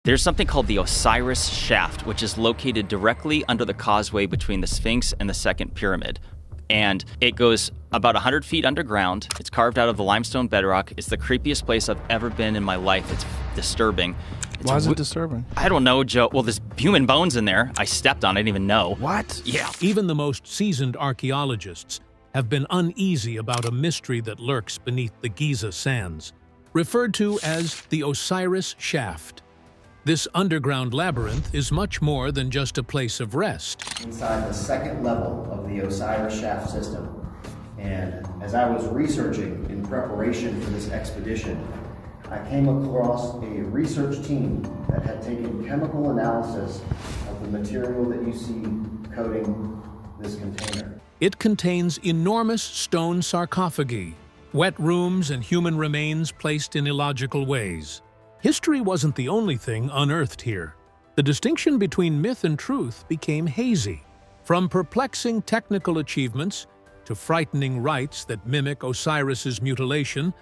There's something called the Osiris Shaft, which is located directly under the causeway between the Sphinx and the Second Pyramid. And it goes about 100 feet underground. It's carved out of the limestone bedrock. It's the creepiest place I've ever been in my life. It's disturbing. Why is it disturbing? I don't know, Joe. Well, there's human bones in there. I stepped on it, I didn't even know. What? Yeah. Even the most seasoned archaeologists have been uneasy about a mystery that lurks beneath the Giza sands, referred to as the Osiris Shaft. This underground labyrinth is much more than just a place of rest. Inside the second level of the Osiris Shaft system. And as I was researching in preparation for this expedition, I came across a research team that had taken chemical analysis of the material that you see coating this container. It contains enormous stone sarcophagi, wet rooms and human remains placed in illogical ways. History wasn't the only thing unearthed here. The distinction between myth and truth became hazy. From perplexing technical achievements to frightening rites that mimic Osiris's mutilation,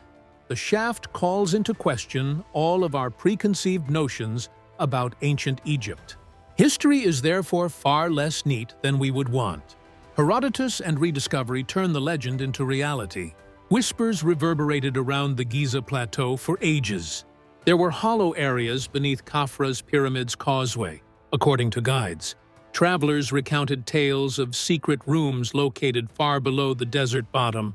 the shaft calls into question all of our preconceived notions about ancient Egypt. History is therefore far less neat than we would want. Herodotus and rediscovery turn the legend into reality. Whispers reverberated around the Giza plateau for ages. There were hollow areas beneath Khafra's pyramid's causeway, according to guides. Travelers recounted tales of secret rooms located far below the desert bottom,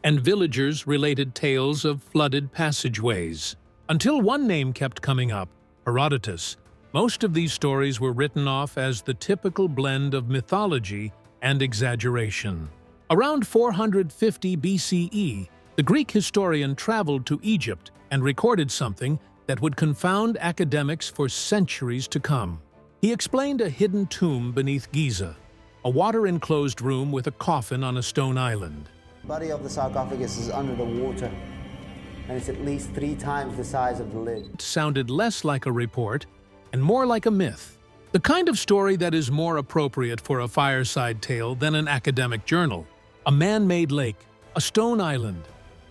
and villagers related tales of flooded passageways. Until one name kept coming up, Herodotus. Most of these stories were written off as the typical blend of mythology and exaggeration. Around 450 BCE, the Greek historian traveled to Egypt and recorded something that would confound academics for centuries to come. He explained a hidden tomb beneath Giza, a water-enclosed room with a coffin on a stone island. The body of the sarcophagus is under the water, and it's at least 3 times the size of the lid. It sounded less like a report and more like a myth, the kind of story that is more appropriate for a fireside tale than an academic journal. A man-made lake, a stone island,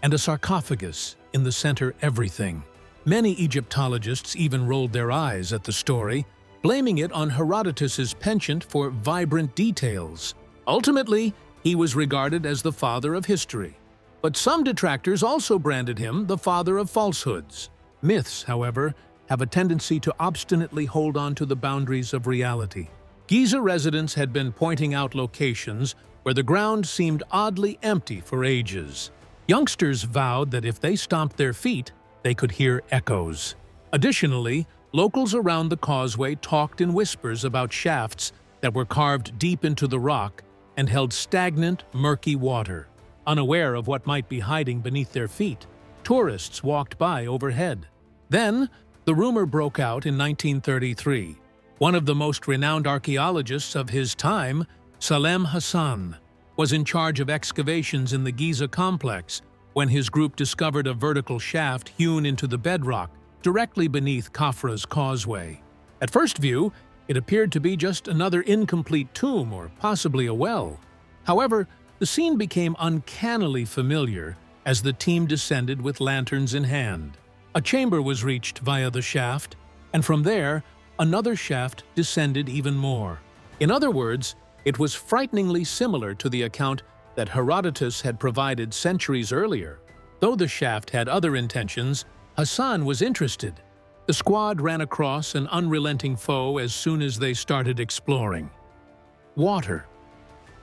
and a sarcophagus in the center everything. Many Egyptologists even rolled their eyes at the story, blaming it on Herodotus's penchant for vibrant details. Ultimately, he was regarded as the father of history. But some detractors also branded him the father of falsehoods. Myths, however, have a tendency to obstinately hold on to the boundaries of reality. Giza residents had been pointing out locations where the ground seemed oddly empty for ages. Youngsters vowed that if they stomped their feet, they could hear echoes. Additionally, locals around the causeway talked in whispers about shafts that were carved deep into the rock and held stagnant, murky water. Unaware of what might be hiding beneath their feet, tourists walked by overhead. Then, the rumor broke out in 1933. One of the most renowned archaeologists of his time, Salem Hassan, was in charge of excavations in the Giza complex when his group discovered a vertical shaft hewn into the bedrock directly beneath Khafra's causeway. At first view, it appeared to be just another incomplete tomb or possibly a well. However, the scene became uncannily familiar as the team descended with lanterns in hand. A chamber was reached via the shaft, and from there, another shaft descended even more. In other words, it was frighteningly similar to the account that Herodotus had provided centuries earlier. Though the shaft had other intentions, Hassan was interested. The squad ran across an unrelenting foe as soon as they started exploring. Water.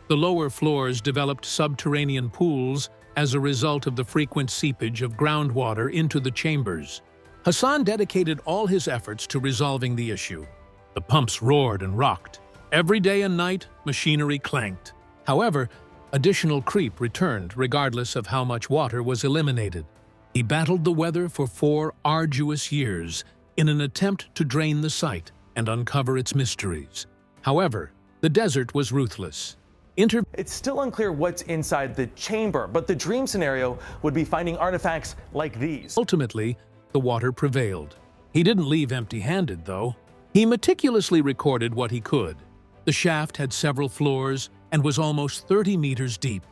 The lower floors developed subterranean pools as a result of the frequent seepage of groundwater into the chambers. Hassan dedicated all his efforts to resolving the issue. The pumps roared and rocked. Every day and night, machinery clanked. However, additional creep returned regardless of how much water was eliminated. He battled the weather for 4 arduous years in an attempt to drain the site and uncover its mysteries. However, the desert was ruthless. It's still unclear what's inside the chamber, but the dream scenario would be finding artifacts like these. Ultimately, the water prevailed. He didn't leave empty-handed, though. He meticulously recorded what he could. The shaft had several floors and was almost 30 meters deep.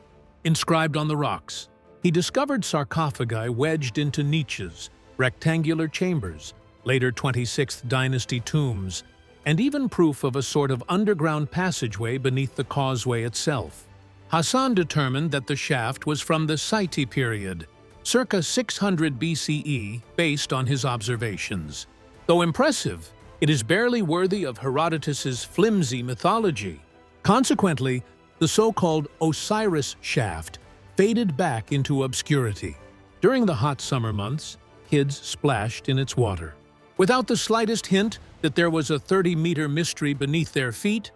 Inscribed on the rocks, he discovered sarcophagi wedged into niches, rectangular chambers, later 26th dynasty tombs, and even proof of a sort of underground passageway beneath the causeway itself. Hassan determined that the shaft was from the Site period, circa 600 BCE, based on his observations. Though impressive, it is barely worthy of Herodotus's flimsy mythology. Consequently, the so-called Osiris shaft faded back into obscurity. During the hot summer months, kids splashed in its water. Without the slightest hint that there was a 30-meter mystery beneath their feet,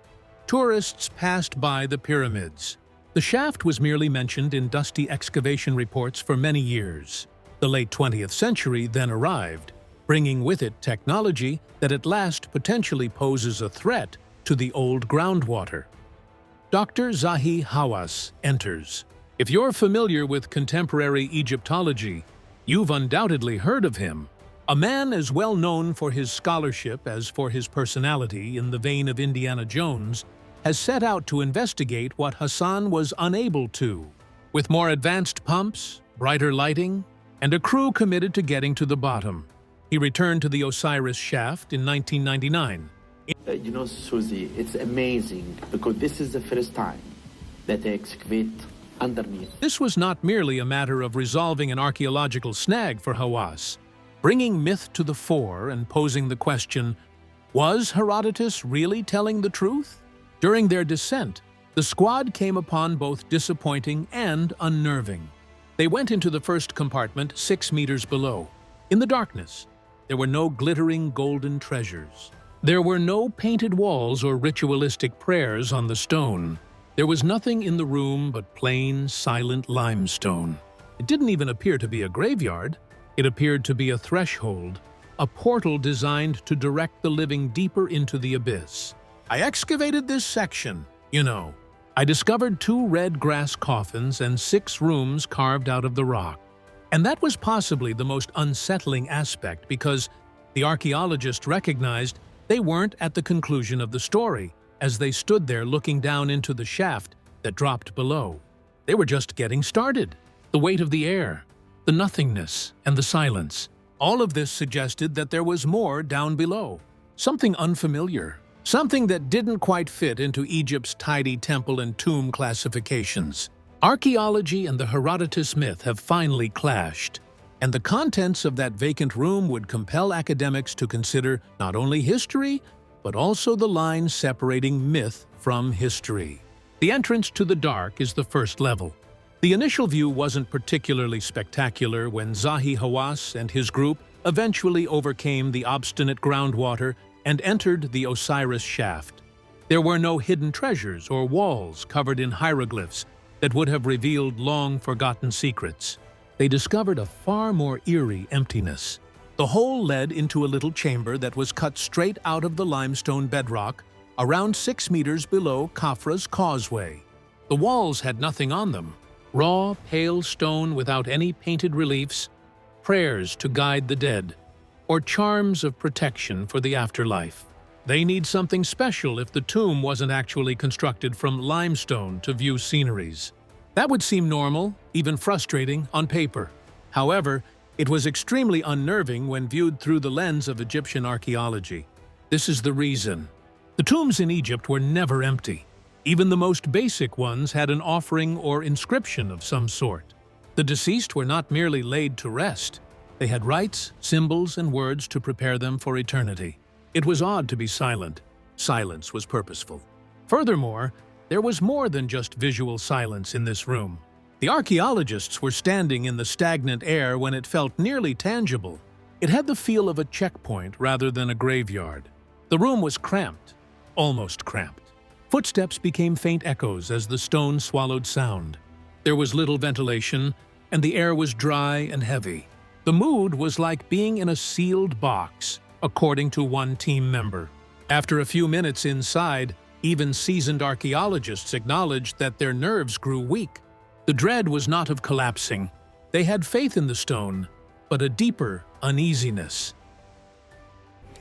tourists passed by the pyramids. The shaft was merely mentioned in dusty excavation reports for many years. The late 20th century then arrived, bringing with it technology that at last potentially poses a threat to the old groundwater. Dr. Zahi Hawass enters. If you're familiar with contemporary Egyptology, you've undoubtedly heard of him. A man as well known for his scholarship as for his personality, in the vein of Indiana Jones, has set out to investigate what Hassan was unable to. With more advanced pumps, brighter lighting, and a crew committed to getting to the bottom, he returned to the Osiris shaft in 1999. You know, Susie, it's amazing because this is the first time that they excavate underneath. This was not merely a matter of resolving an archaeological snag for Hawass, bringing myth to the fore and posing the question, was Herodotus really telling the truth? During their descent, the squad came upon both disappointing and unnerving. They went into the first compartment 6 meters below. In the darkness, there were no glittering golden treasures. There were no painted walls or ritualistic prayers on the stone. There was nothing in the room but plain, silent limestone. It didn't even appear to be a graveyard. It appeared to be a threshold, a portal designed to direct the living deeper into the abyss. I excavated this section, you know. I discovered 2 red grass coffins and 6 rooms carved out of the rock. And that was possibly the most unsettling aspect because the archaeologists recognized they weren't at the conclusion of the story as they stood there looking down into the shaft that dropped below. They were just getting started. The weight of the air, the nothingness, and the silence. All of this suggested that there was more down below. Something unfamiliar. Something that didn't quite fit into Egypt's tidy temple and tomb classifications. Archaeology and the Herodotus myth have finally clashed, and the contents of that vacant room would compel academics to consider not only history, but also the line separating myth from history. The entrance to the dark is the first level. The initial view wasn't particularly spectacular when Zahi Hawass and his group eventually overcame the obstinate groundwater and entered the Osiris shaft. There were no hidden treasures or walls covered in hieroglyphs that would have revealed long-forgotten secrets. They discovered a far more eerie emptiness. The hole led into a little chamber that was cut straight out of the limestone bedrock, around 6 meters below Khafra's causeway. The walls had nothing on them. Raw, pale stone without any painted reliefs, prayers to guide the dead, or charms of protection for the afterlife. They need something special if the tomb wasn't actually constructed from limestone to view sceneries. That would seem normal, even frustrating, on paper. However, it was extremely unnerving when viewed through the lens of Egyptian archaeology. This is the reason. The tombs in Egypt were never empty. Even the most basic ones had an offering or inscription of some sort. The deceased were not merely laid to rest. They had rites, symbols, and words to prepare them for eternity. It was odd to be silent. Silence was purposeful. Furthermore, there was more than just visual silence in this room. The archaeologists were standing in the stagnant air when it felt nearly tangible. It had the feel of a checkpoint rather than a graveyard. The room was cramped, almost cramped. Footsteps became faint echoes as the stone swallowed sound. There was little ventilation, and the air was dry and heavy. The mood was like being in a sealed box, according to one team member. After a few minutes inside, even seasoned archaeologists acknowledged that their nerves grew weak. The dread was not of collapsing. They had faith in the stone, but a deeper uneasiness.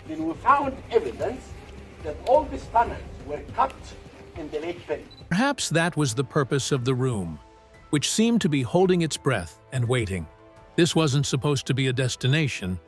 Then we found evidence that all these tunnels were cut in the lake bed. Perhaps that was the purpose of the room, which seemed to be holding its breath and waiting. This wasn't supposed to be a destination,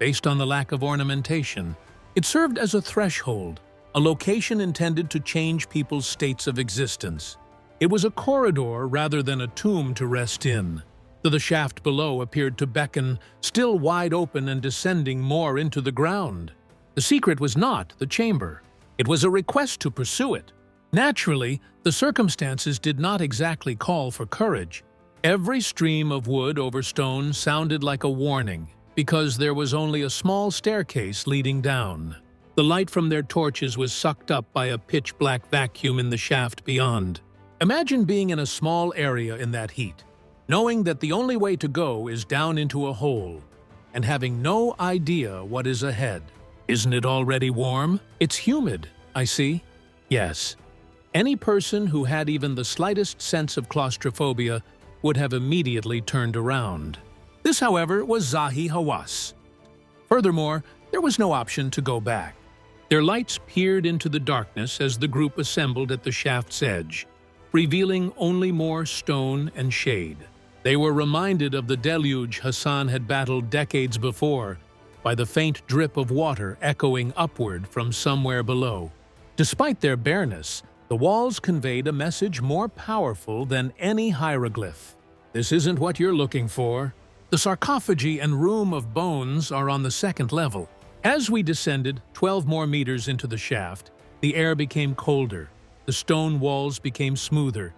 based on the lack of ornamentation. It served as a threshold, a location intended to change people's states of existence. It was a corridor rather than a tomb to rest in. The shaft below appeared to beckon, still wide open and descending more into the ground. The secret was not the chamber. It was a request to pursue it. Naturally, the circumstances did not exactly call for courage. Every stream of wood over stone sounded like a warning, because there was only a small staircase leading down. The light from their torches was sucked up by a pitch-black vacuum in the shaft beyond. Imagine being in a small area in that heat, knowing that the only way to go is down into a hole, and having no idea what is ahead. Isn't it already warm? It's humid, I see. Yes. Any person who had even the slightest sense of claustrophobia would have immediately turned around. This, however, was Zahi Hawass. Furthermore, there was no option to go back. Their lights peered into the darkness as the group assembled at the shaft's edge, revealing only more stone and shade. They were reminded of the deluge Hassan had battled decades before by the faint drip of water echoing upward from somewhere below. Despite their bareness, the walls conveyed a message more powerful than any hieroglyph. This isn't what you're looking for. The sarcophagi and room of bones are on the second level. As we descended 12 more meters into the shaft, the air became colder, the stone walls became smoother,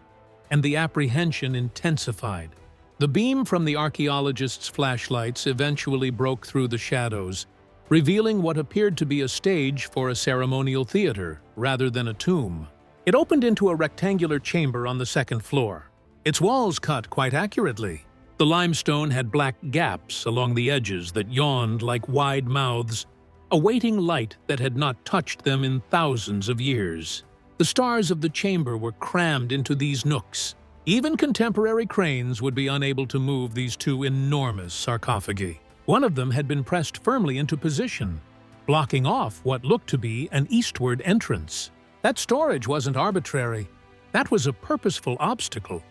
and the apprehension intensified. The beam from the archaeologists' flashlights eventually broke through the shadows, revealing what appeared to be a stage for a ceremonial theater rather than a tomb. It opened into a rectangular chamber on the second floor. Its walls cut quite accurately. The limestone had black gaps along the edges that yawned like wide mouths, awaiting light that had not touched them in thousands of years. The stars of the chamber were crammed into these nooks. Even contemporary cranes would be unable to move these two enormous sarcophagi. One of them had been pressed firmly into position, blocking off what looked to be an eastward entrance. That storage wasn't arbitrary. That was a purposeful obstacle,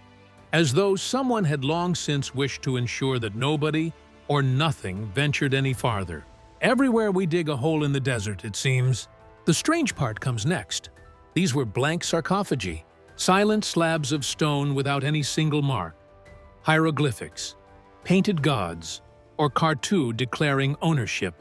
as though someone had long since wished to ensure that nobody or nothing ventured any farther. Everywhere we dig a hole in the desert, it seems. The strange part comes next. These were blank sarcophagi, silent slabs of stone without any single mark, hieroglyphics, painted gods, or cartoons declaring ownership.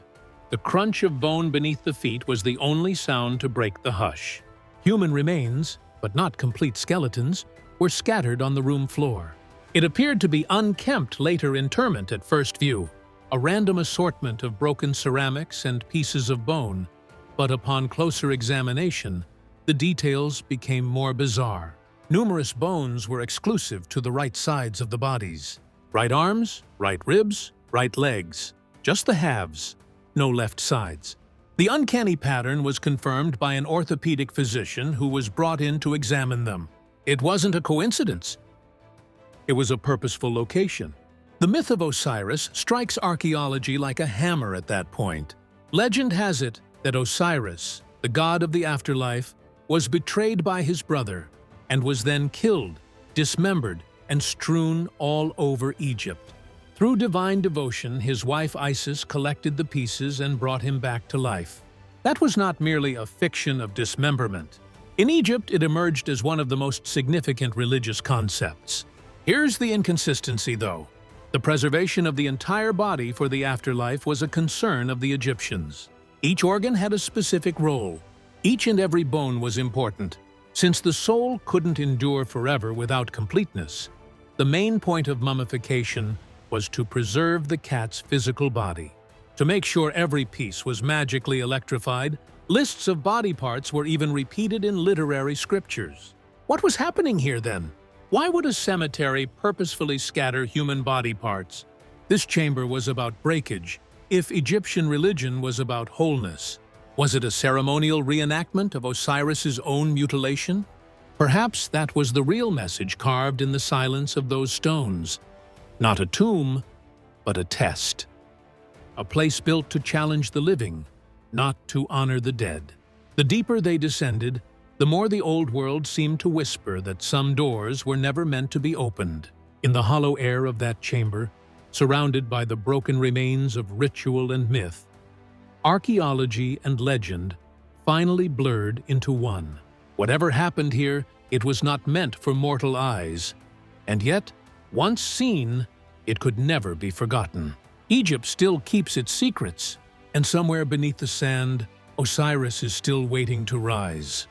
The crunch of bone beneath the feet was the only sound to break the hush. Human remains, but not complete skeletons, were scattered on the room floor. It appeared to be unkempt later interment at first view, a random assortment of broken ceramics and pieces of bone, but upon closer examination, the details became more bizarre. Numerous bones were exclusive to the right sides of the bodies. Right arms, right ribs, right legs. Just the halves, no left sides. The uncanny pattern was confirmed by an orthopedic physician who was brought in to examine them. It wasn't a coincidence. It was a purposeful location. The myth of Osiris strikes archaeology like a hammer at that point. Legend has it that Osiris, the god of the afterlife, was betrayed by his brother and was then killed, dismembered, and strewn all over Egypt. Through divine devotion, his wife Isis collected the pieces and brought him back to life. That was not merely a fiction of dismemberment. In Egypt, it emerged as one of the most significant religious concepts. Here's the inconsistency, though. The preservation of the entire body for the afterlife was a concern of the Egyptians. Each organ had a specific role. Each and every bone was important. Since the soul couldn't endure forever without completeness, the main point of mummification was to preserve the cat's physical body. To make sure every piece was magically electrified, lists of body parts were even repeated in literary scriptures. What was happening here then? Why would a cemetery purposefully scatter human body parts? This chamber was about breakage, if Egyptian religion was about wholeness. Was it a ceremonial reenactment of Osiris's own mutilation? Perhaps that was the real message carved in the silence of those stones. Not a tomb, but a test. A place built to challenge the living, not to honor the dead. The deeper they descended, the more the old world seemed to whisper that some doors were never meant to be opened. In the hollow air of that chamber, surrounded by the broken remains of ritual and myth, archaeology and legend finally blurred into one. Whatever happened here, it was not meant for mortal eyes, and yet, once seen, it could never be forgotten. Egypt still keeps its secrets, and somewhere beneath the sand, Osiris is still waiting to rise.